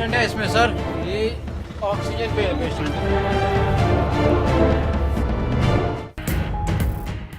Patient है इसमें sir, ये ऑक्सीजन पे है पेशेंट।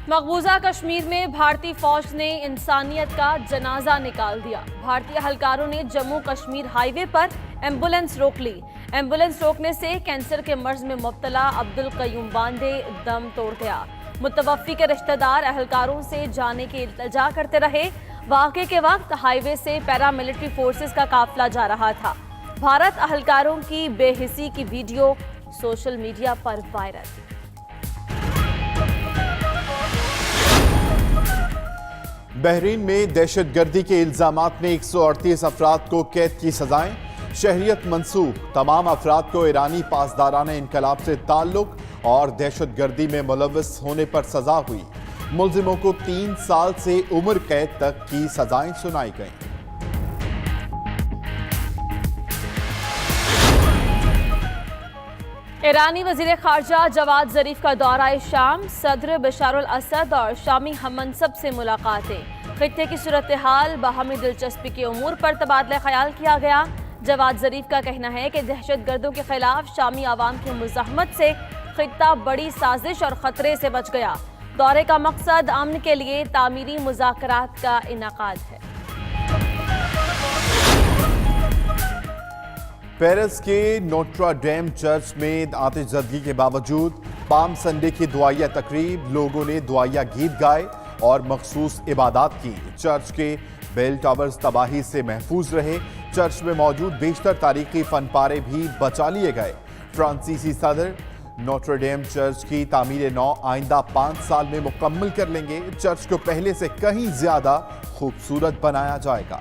मकबूजा कश्मीर में भारतीय फौज ने इंसानियत का जनाजा निकाल दिया। भारतीय एहलकारों ने जम्मू कश्मीर हाईवे पर एम्बुलेंस रोक ली। एम्बुलेंस रोकने से कैंसर के मर्ज में मुब्तला अब्दुल कयूम बांदे दम तोड़ गया। मुतवफ़्फ़ी के रिश्तेदार एहलकारों से जाने की इल्तिजा करते रहे। वाक़े के वक्त हाईवे से पैरामिलिट्री फोर्सेस का काफिला जा रहा था। भारत एहलकारों की बेहिसी की वीडियो सोशल मीडिया पर वायरल। बहरीन में दहशतगर्दी के इल्जामात में 138 अफराद को कैद की सजाएं। शहरियत मंसूख, तमाम अफराद को ईरानी पासदाराना इनकलाब से ताल्लुक और दहशतगर्दी में मुलव्वस होने पर सजा हुई। मुल्जिमों को 3 साल से उम्र कैद तक की सजाएं सुनाई गईं। ईरानी वजीर खारजा जवाद जरीफ का दौरा शाम, सदर बशारुल असद और शामी हममनसब से मुलाकातें। खित्ते की सूरत हाल, बाहमी दिलचस्पी के उमूर पर तबादला ख्याल किया गया। जवाद जरीफ का कहना है कि दहशतगर्दों के खिलाफ शामी आवाम की मुज़ाहमत से खित्ता बड़ी साजिश और खतरे से बच गया। दौरे का मकसद अमन के लिए तामीरी मुज़ाकरात का इनेकाद है। पेरिस के नोट्रा डेम चर्च में आतिशज़दगी के बावजूद पाम संडे की दुआया तकरीब, लोगों ने दुआया गीत गाए और मखसूस इबादत की। चर्च के बेल टावर्स तबाही से महफूज रहे। चर्च में मौजूद बेशतर तारीखी फनपारे भी बचा लिए गए। फ्रांसीसी सदर नोट्रा डेम चर्च की तामीर नौ आइंदा 5 साल में मुकम्मल कर लेंगे। चर्च को पहले से कहीं ज्यादा खूबसूरत बनाया जाएगा।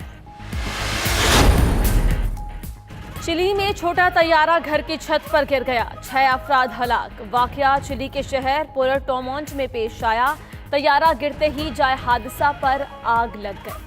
चिली में छोटा तैयारा घर की छत पर गिर गया, 6 अफराद हलाक। वाकया चिली के शहर पुएर्टो मोंट में पेश आया। तैयारा गिरते ही जाए हादसा पर आग लग गई।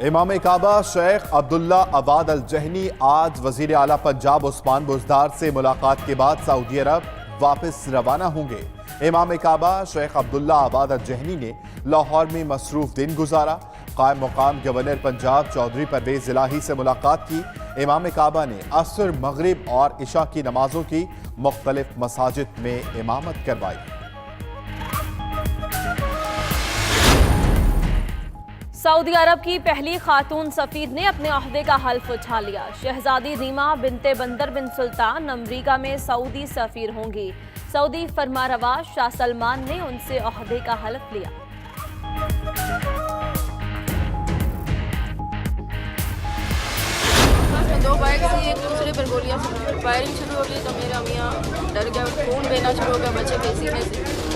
इमाम काबा शेख अब्दुल्ला अबाद अल जहनी आज वजीर आला पंजाब उस्मान बुज़दार से मुलाकात के बाद सऊदी अरब वापस रवाना होंगे। इमाम काबा शेख अब्दुल्ला अबाद अल जहनी ने लाहौर में मसरूफ दिन गुजारा। कायम मुकाम गवर्नर पंजाब चौधरी परवेज इलाही से मुलाकात की। इमाम काबा ने असर, मगरिब और इशा की नमाजों की मुख्तलिफ मसाजिद में इमामत करवाई। सऊदी अरब की पहली खातून सफीर ने अपने ओहदे का हल्फ उठा लिया। शहजादी रीमा बिनते बंदर बिन सुल्तान अमरीका में सऊदी सफीर होंगी। सऊदी फरमारवा शाह सलमान ने उनसे ओहदे का हल्फ लिया। दो बाइक से एक दूसरे पर गोलियां फायरिंग शुरू हो गई तो मेरा मियाँ डर गया, खून बहना शुरू हो गया बच्चे के सीने से।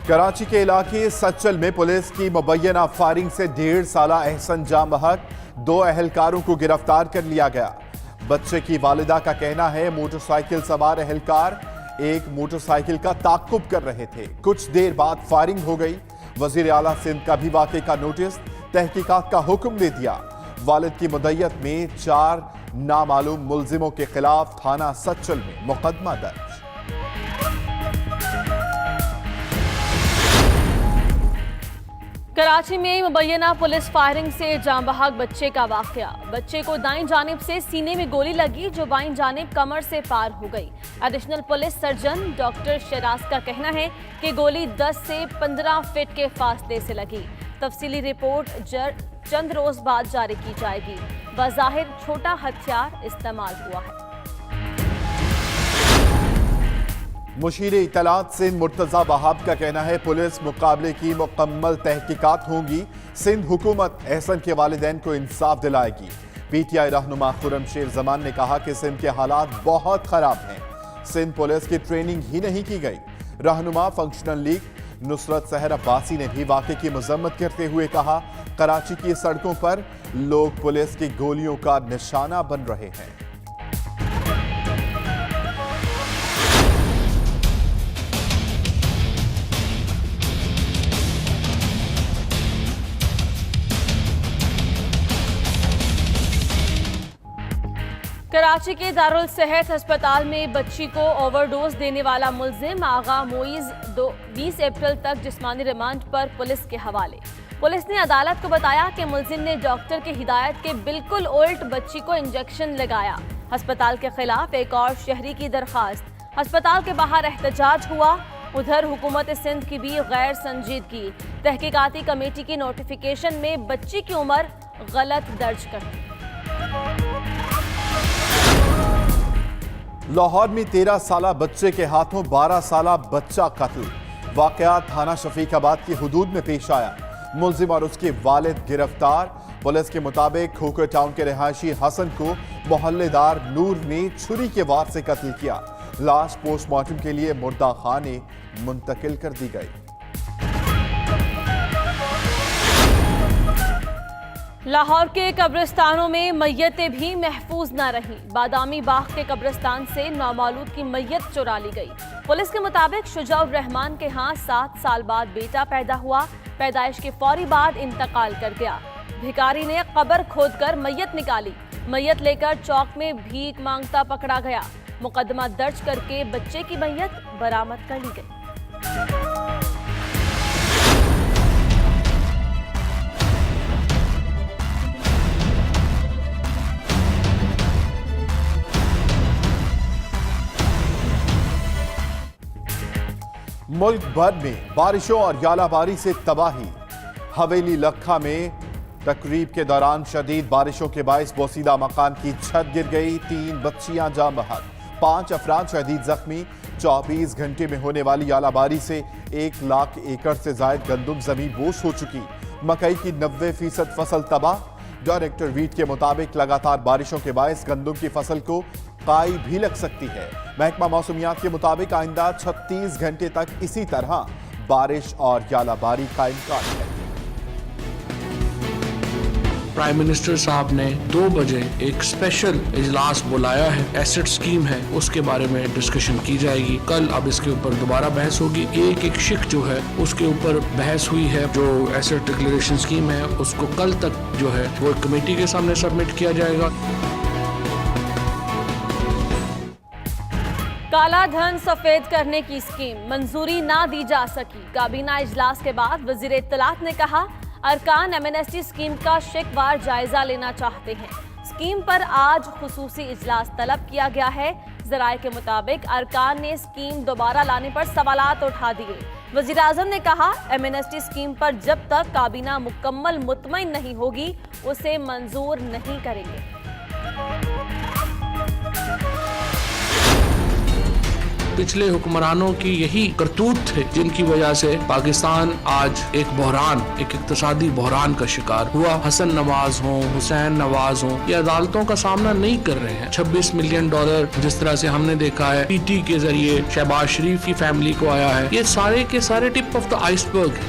कराची के इलाके सच्चल में पुलिस की मुबैना फायरिंग से 1.5 साला एहसन जाम बहक 2 एहलकारों को गिरफ्तार कर लिया गया। बच्चे की वालिदा का कहना है मोटरसाइकिल सवार एहलकार एक मोटरसाइकिल का ताक़ुब कर रहे थे। कुछ देर बाद फायरिंग हो गई। वजीर आला सिंध का भी वाक़े का नोटिस, तहकीकात का हुक्म दे दिया। वालिद की मुद्दत में 4 नामालूम मुल्जिमों के खिलाफ थाना सच्चल में मुकदमा दर्ज। कराची में मुबैना पुलिस फायरिंग से जाम बहक बच्चे का वाकया। बच्चे को दाईं जानिब से सीने में गोली लगी जो बाईं जानिब कमर से पार हो गई। Additional police surgeon doctor Sharaj का कहना है कि गोली 10 से 15 फीट के फासले से लगी। तफसीली रिपोर्ट चंद रोज बाद जारी की जाएगी। बज़ाहिर छोटा हथियार इस्तेमाल हुआ है। मुशीर इतलात सिंध मुर्तजा वहाब का कहना है पुलिस मुकाबले की मुकम्मल तहकीकात होंगी। सिंध हुकूमत एहसन के वालिदैन को इंसाफ दिलाएगी। पीटीआई रहनुमा खुर्रमशेर जमान ने कहा कि सिंध के हालात बहुत खराब हैं। सिंध पुलिस की ट्रेनिंग ही नहीं की गई। रहनुमा फंक्शनल लीग नुसरत सहर अब्बासी ने भी वाक़े की मजम्मत करते हुए कहा कराची की सड़कों पर लोग पुलिस की गोलियों का निशाना बन रहे हैं। कराची के दारुल सेहत अस्पताल में बच्ची को ओवरडोज देने वाला मुल्जिम आगा मोइज 20 अप्रैल तक जिस्मानी रिमांड पर पुलिस के हवाले। पुलिस ने अदालत को बताया कि मुल्जिम ने डॉक्टर की हिदायत के बिल्कुल उल्ट बच्ची को इंजेक्शन लगाया। अस्पताल के खिलाफ एक और शहरी की दरखास्त। अस्पताल के बाहर एहतजाज हुआ। उधर हुकूमत सिंध की भी गैर संजीदगी। तहकीकाती कमेटी की नोटिफिकेशन में बच्ची की उम्र गलत दर्ज कर दी। लाहौर में 13 साला बच्चे के हाथों 12 साला बच्चा कत्ल। वाकया थाना शफीकाबाद की हुदूद में पेश आया। मुल्जिम और उसके वालिद गिरफ्तार। पुलिस के मुताबिक खोखर टाउन के रिहायशी हसन को मोहल्लेदार नूर ने छुरी के वार से कत्ल किया। लाश पोस्टमार्टम के लिए मुर्दा खाने मुंतकिल कर दी गई। लाहौर के कब्रिस्तानों में मैयतें भी महफूज न रहीं। बादामी बाग के कब्रिस्तान से नौमौलूद की मैयत चुरा ली गई। पुलिस के मुताबिक शुजाउर रहमान के यहाँ 7 साल बाद बेटा पैदा हुआ। पैदाइश के फौरी बाद इंतकाल कर गया। भिखारी ने कब्र खोदकर मैयत निकाली। मैयत लेकर चौक में भीख मांगता पकड़ा गया। मुकदमा दर्ज करके बच्चे की मैयत बरामद कर ली गई। मुल्क भर में बारिशों और यालाबारी से तबाही। हवेली लखा में तकरीब के दौरान शदीद बारिशों के बायस बोसीदा मकान की छत गिर गई। 3 बच्चियां जाँ बहक, 5 अफराद शदीद जख्मी। 24 घंटे में होने वाली यालाबारी से 1 लाख एकड़ से जायद गंदम जमीन बोश हो चुकी। मकई की 90% फसल तबाह। डायरेक्टर वीट के मुताबिक लगातार बारिशों के बायस गंदम की फसल को काई भी लग सकती है। महकमा मौसमियात के मुताबिक आइंदा 36 घंटे तक इसी तरह बारिश और यालाबारी का इम्कान है। प्राइम मिनिस्टर साहब ने 2 बजे एक स्पेशल इजलास बुलाया है। एसेट स्कीम है, उसके बारे में डिस्कशन की जाएगी। कल अब इसके ऊपर दोबारा बहस होगी। एक शिक जो है उसके ऊपर बहस हुई है। जो एसेट डिक्लेरेशन स्कीम है उसको कल तक जो है वो कमेटी के सामने सबमिट किया जाएगा। काला धन सफेद करने की स्कीम मंजूरी ना दी जा सकी। काबीना इजलास के बाद वजीर इत्तलात ने कहा अरकान एमनेस्टी स्कीम का शिकवार जायजा लेना चाहते हैं। स्कीम पर आज खुसूसी इजलास तलब किया गया है। जराये के मुताबिक अरकान ने स्कीम दोबारा लाने पर सवालात उठा दिए। वजीर आजम ने कहा एमनेस्टी स्कीम पर जब तक काबीना मुकम्मल मुतमईन नहीं होगी उसे मंजूर नहीं करेंगे। पिछले हुक्मरानों की यही करतूत थे जिनकी वजह से पाकिस्तान आज एक बहरान, एक इक्तिसादी बहरान का शिकार हुआ। हसन नवाज हो, हुसैन नवाज हो, ये अदालतों का सामना नहीं कर रहे हैं। $26 मिलियन जिस तरह से हमने देखा है पीटी के जरिए शहबाज शरीफ की फैमिली को आया है, ये सारे के सारे टिप ऑफ द आइसबर्ग है।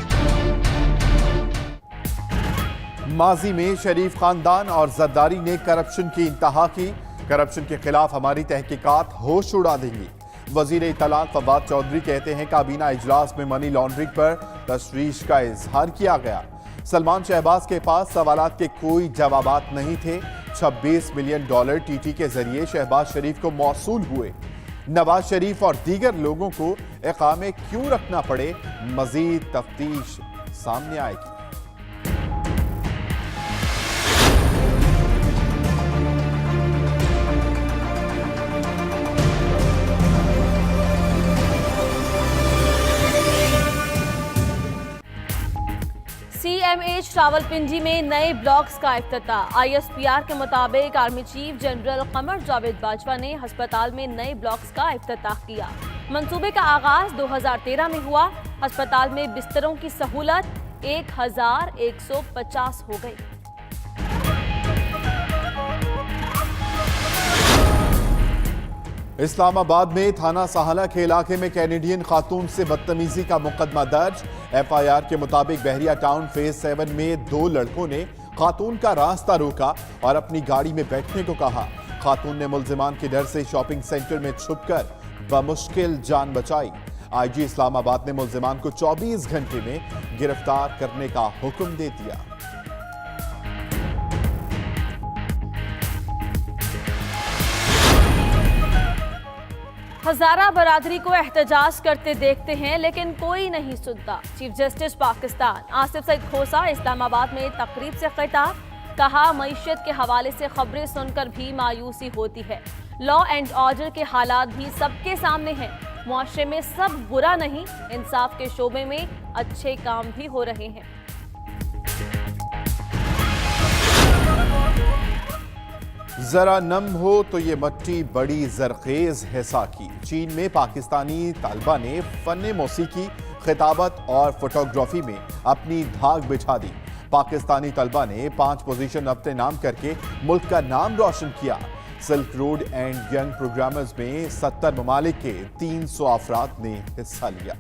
माजी में शरीफ खानदान और जरदारी ने करप्शन की इंतहा की। करप्शन के खिलाफ हमारी तहकीकात होश उड़ा देंगी। वजीर इत्तलात फवाद चौधरी कहते हैं काबीना इजलास में मनी लॉन्ड्रिंग पर तशवीश का इजहार किया गया। सलमान शहबाज के पास सवालात के कोई जवाबात नहीं थे। $26 मिलियन टीटी के जरिए शहबाज शरीफ को मौसूल हुए। नवाज शरीफ और दीगर लोगों को इकामे क्यों रखना पड़े, मजीद तफ्तीश सामने आएगी। CMH रावलपिंडी में नए ब्लॉक्स का इफ्तिताह। ISPR के मुताबिक army chief general Qamar Javed Bajwa ने अस्पताल में नए ब्लॉक्स का इफ्तिताह किया। मंसूबे का आगाज 2013 में हुआ। अस्पताल में बिस्तरों की सहूलत 1150 हो गई। इस्लामाबाद में थाना साहला के इलाके में कैनेडियन खातून से बदतमीजी का मुकदमा दर्ज। FIR के मुताबिक बहरिया टाउन फेज 7 में 2 लड़कों ने खातून का रास्ता रोका और अपनी गाड़ी में बैठने को कहा। खातून ने मुल्जिमान के डर से शॉपिंग सेंटर में छुपकर बमुश्किल जान बचाई। IG इस्लामाबाद ने मुल्जिमान को 24 घंटे में गिरफ्तार करने का हुक्म दे दिया। हजारा बरादरी को एहतजाज करते देखते हैं लेकिन कोई नहीं सुनता। चीफ जस्टिस पाकिस्तान आसिफ सईद खोसा इस्लामाबाद में तकरीब से खिताब, कहा मईशत के हवाले से खबरें सुनकर भी मायूसी होती है। लॉ एंड ऑर्डर के हालात भी सबके सामने हैं। मुआशरे में सब बुरा नहीं, इंसाफ के शोबे में अच्छे काम भी हो रहे हैं। जरा नम हो तो ये मट्टी बड़ी जरखेज है साकी। चीन में पाकिस्तानी तालिबा ने फन मौसीकी, खिताबत और फोटोग्राफी में अपनी धाक बिछा दी। पाकिस्तानी तालिबा ने 5 पोजीशन अपने नाम करके मुल्क का नाम रोशन किया। Silk road and young programmers में 70 ममालिक के 300 अफराद ने हिस्सा लिया।